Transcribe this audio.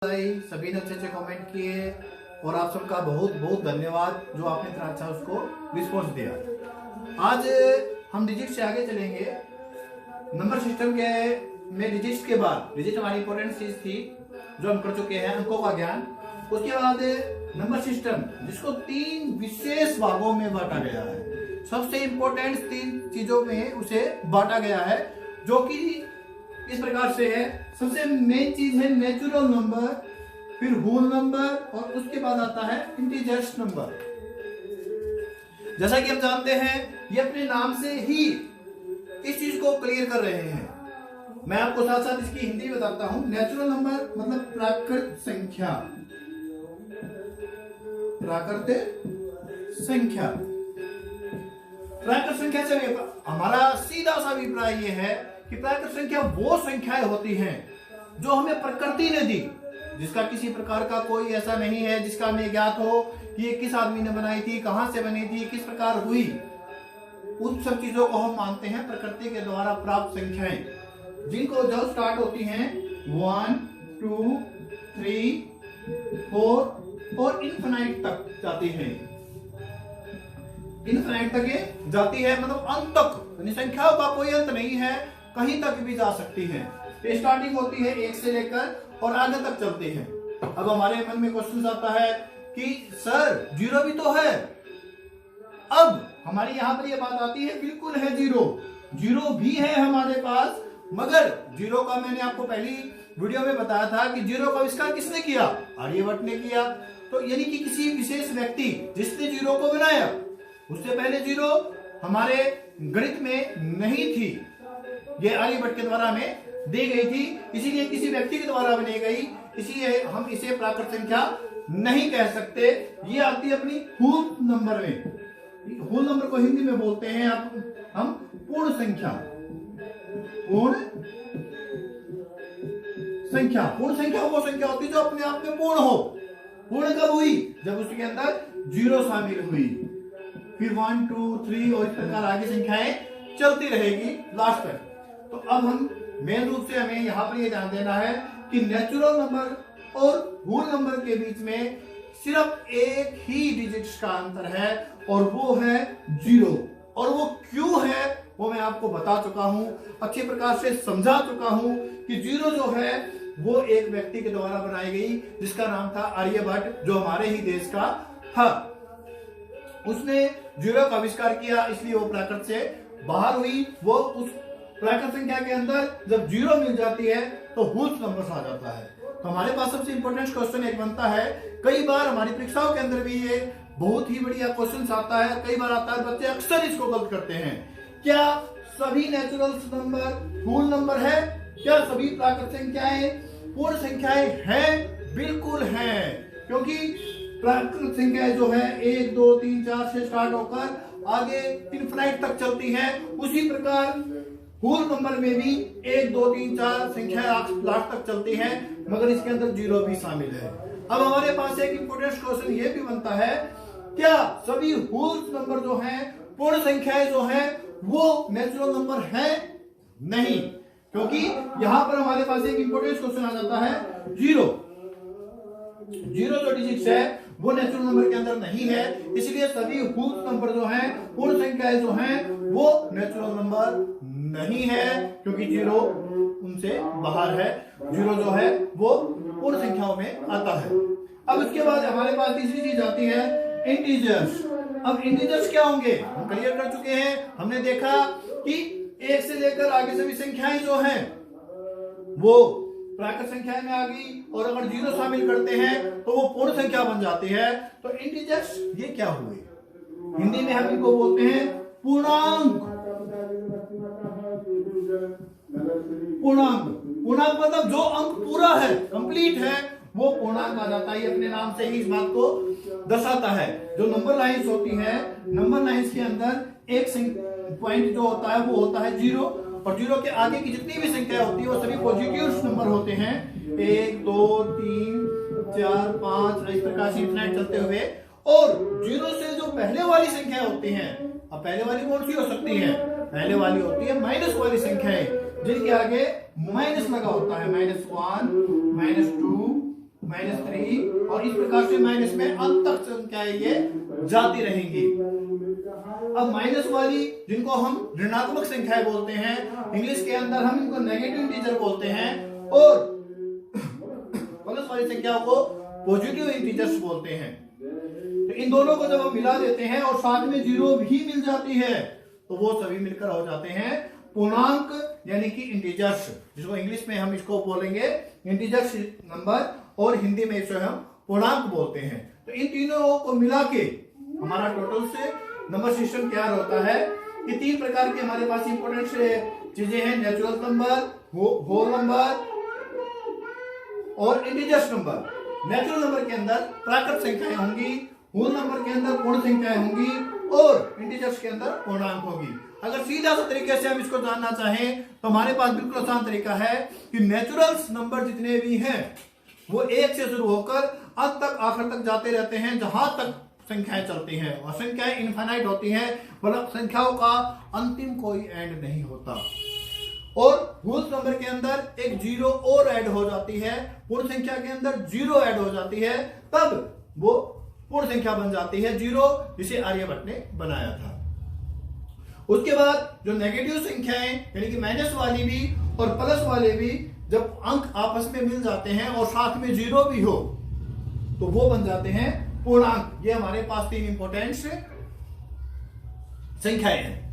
सभी ने अच्छे अच्छे कमेंट किए और आप सबका बहुत बहुत धन्यवाद जो आपने इतना अच्छा उसको रिस्पॉन्स दिया। आज हम डिजिट से आगे चलेंगे। नंबर सिस्टम के में डिजिट्स के बाद डिजिट हमारी इंपॉर्टेंट चीज थी जो हम कर चुके हैं, अंकों का ज्ञान। उसके बाद नंबर सिस्टम जिसको 3 विशेष भागों में बांटा गया है। सबसे इंपॉर्टेंट 3 चीजों में उसे बांटा गया है जो कि इस प्रकार से है। सबसे मेन चीज है नेचुरल नंबर, फिर होल नंबर और उसके बाद आता है इंटीजर्स नंबर। जैसा कि हम जानते हैं ये अपने नाम से ही इस चीज को क्लियर कर रहे हैं। मैं आपको साथ साथ इसकी हिंदी बताता हूं। नेचुरल नंबर मतलब प्राकृत संख्या, प्राकृत संख्या। प्राकृत संख्या से हमारा सीधा सा अभिप्राय यह है कि प्राकृत संख्या वो संख्याएं होती हैं जो हमें प्रकृति ने दी, जिसका किसी प्रकार का कोई ऐसा नहीं है जिसका हमें ज्ञात हो कि ये किस आदमी ने बनाई थी, कहां से बनी थी, किस प्रकार हुई। उन सब चीजों को हम मानते हैं प्रकृति के द्वारा प्राप्त संख्याएं, जिनको जो स्टार्ट होती हैं 1, 2, 3, 4 और इनफिनाइट तक जाती हैं। इनफिनाइट तक ये जाती है मतलब अंत तक, संख्याओं का कोई अंत नहीं है, कहीं तक भी जा सकती है। स्टार्टिंग होती है 1 से लेकर और आगे तक चलती है। अब हमारे मन में क्वेश्चन आता है कि सर 0 भी तो है। अब हमारी यहां पर यह बात आती है, बिल्कुल है 0 भी है हमारे पास, मगर 0 का मैंने आपको पहली वीडियो में बताया था कि 0 का आविष्कार किसने किया? आर्यभट्ट ने किया। तो यानी कि किसी विशेष व्यक्ति जिसने 0 को बनाया, उससे पहले 0 हमारे गणित में नहीं थी, ये आर्यभट्ट के द्वारा हमें दी गई थी, इसीलिए किसी व्यक्ति के द्वारा बनाई गई, इसीलिए हम इसे प्राकृत संख्या नहीं कह सकते। ये आती है अपनी होल नंबर में। होल नंबर को हिंदी में बोलते हैं हम पूर्ण संख्या। पूर्ण संख्या, पूर्ण संख्या वो संख्या होती है जो अपने आप में पूर्ण हो। पूर्ण कब हुई? जब उसके अंदर 0 शामिल हुई। फिर 1, 2, 3 और इस प्रकार आगे संख्याएं चलती रहेगी लास्ट तक। तो अब हम मेन रूप से हमें यहाँ पर ये ध्यान देना है कि नेचुरल नंबर और होल नंबर के बीच में सिर्फ एक ही डिजिट्स का अंतर है और वो है 0। और वो क्यों है वो मैं आपको बता चुका हूं, अच्छे प्रकार से समझा चुका हूं कि 0 जो है वो एक व्यक्ति के द्वारा बनाई गई, जिसका नाम था आर्यभट्ट, जो हमारे ही देश का था। उसने 0 का आविष्कार किया, इसलिए वो प्राकृत से बाहर हुई। वो उस प्राकृत संख्या के अंदर जब 0 मिल जाती है तो होल नंबर आ जाता है। तो हमारे पास सबसे इंपॉर्टेंट क्वेश्चन एक बनता है, कई बार हमारी परीक्षाओं के अंदर भी ये बहुत ही बढ़िया क्वेश्चन आता है, कई बार आता है, बच्चे अक्सर इसको गलत करते हैं। क्या सभी नेचुरल नंबर होल नंबर है? क्या सभी प्राकृत संख्याएं पूर्ण संख्याएं हैं? बिल्कुल हैं, क्योंकि प्राकृत संख्याएं जो है 1, 2, 3, 4 से स्टार्ट होकर आगे इनफिनाइट तक चलती है। उसी प्रकार होल नंबर में भी 1, 2, 3, 4 संख्याएं लास्ट तक चलती हैं, मगर इसके अंदर 0 भी शामिल है। अब हमारे पास एक इंपॉर्टेंट क्वेश्चन ये भी बनता है, क्या सभी होल नंबर जो हैं, पूर्ण संख्याएं जो हैं, वो नेचुरल नंबर हैं? नहीं, क्योंकि यहां पर हमारे पास एक इंपॉर्टेंट क्वेश्चन आ जाता है, 0 जो डिजिट्स है वो नेचुरल नंबर के अंदर नहीं है, इसलिए सभी होल नंबर जो हैं, पूर्ण संख्याएं जो हैं, वो नेचुरल नंबर नहीं है, क्योंकि 0 उनसे बाहर है। 0 जो है वो पूर्ण संख्याओं में आता है। अब उसके बाद हमारे पास तीसरी चीज आती है इंटीजर्स। अब इंटीजर्स क्या होंगे हम क्लियर कर चुके हैं। हमने देखा कि 1 से लेकर आगे सभी संख्याएं जो हैं वो प्राकृत संख्या में आ गई, और अगर 0 शामिल करते हैं तो वो पूर्ण संख्या बन जाती है। तो इंटीजर्स ये क्या हुए? हिंदी में हम इनको बोलते हैं पूर्णांक। पूर्णांक, पूर्णांक मतलब जो अंक पूरा है, कंप्लीट है, वो पूर्णांक आ जाता है। अपने नाम से ही इस बात को दर्शाता है। जो नंबर लाइंस होती है, नंबर लाइंस के अंदर एक पॉइंट जो होता है वो होता है 0, और 0 के आगे की जितनी भी संख्या होती है वो सभी पॉजिटिव नंबर होते हैं। 1, 2, 3, 4, 5 इस प्रकार से इनफिनाइट चलते हुए। और 0 से जो पहले वाली संख्या होती हैं, अब पहले वाली कौन सी हो सकती है? पहले वाली होती है माइनस वाली संख्याएं, जिनके आगे माइनस लगा होता है। -1, -2, -3 और इस प्रकार से माइनस में अंत तक संख्याएं ये जाती रहेंगी। अब माइनस वाली जिनको हम ऋणात्मक संख्याएं बोलते हैं, इंग्लिश के अंदर हम इनको नेगेटिव इंटीजर बोलते हैं, और प्लस वाली संख्याओं को पॉजिटिव इंटीजर्स बोलते हैं। तो इन दोनों को जब हम मिला देते हैं और साथ में जीरो भी मिल जाती है तो वो सभी मिलकर हो जाते हैं पूर्णांक यानी कि इंटीजर्स, जिसको इंग्लिश में हम इसको बोलेंगे इंटीजर्स नंबर और हिंदी में इसे हम पूर्णांक बोलते हैं। तो इन तीनों को मिला के हमारा टोटल से नंबर सिस्टम तैयार होता है कि 3 प्रकार के हमारे पास इंपॉर्टेंट चीजें हैं, नेचुरल नंबर, होल नंबर और इंटीजर्स नंबर। नेचुरल नंबर के अंदर प्राकृत संख्याएं होंगी, होल नंबर के अंदर पूर्ण संख्याएं होंगी और इंटीजर्स के अंदर पूर्णांक होगी। अगर सीधा सा तरीके से हम इसको जानना चाहें तो हमारे पास बिल्कुल आसान तरीका है कि नेचुरल्स नंबर जितने भी हैं वो 1 से शुरू होकर अंत तक आखिर तक जाते रहते हैं, जहां तक संख्याएं चलती हैं, और संख्याएं इनफाइनाइट होती हैं, मतलब संख्याओं का अंतिम कोई एंड नहीं होता। और होल नंबर के अंदर एक जीरो और ऐड हो जाती है, पूर्ण संख्या के अंदर जीरो ऐड हो जाती है, तब वो पूर्ण संख्या बन जाती है जीरो, जिसे आर्यभट्ट ने बनाया था। उसके बाद जो नेगेटिव संख्याएं यानी कि माइनस वाली भी और प्लस वाले भी जब अंक आपस में मिल जाते हैं और साथ में जीरो भी हो तो वो बन जाते हैं पूर्णांक। ये हमारे पास 3 इंपॉर्टेंट संख्याएं हैं।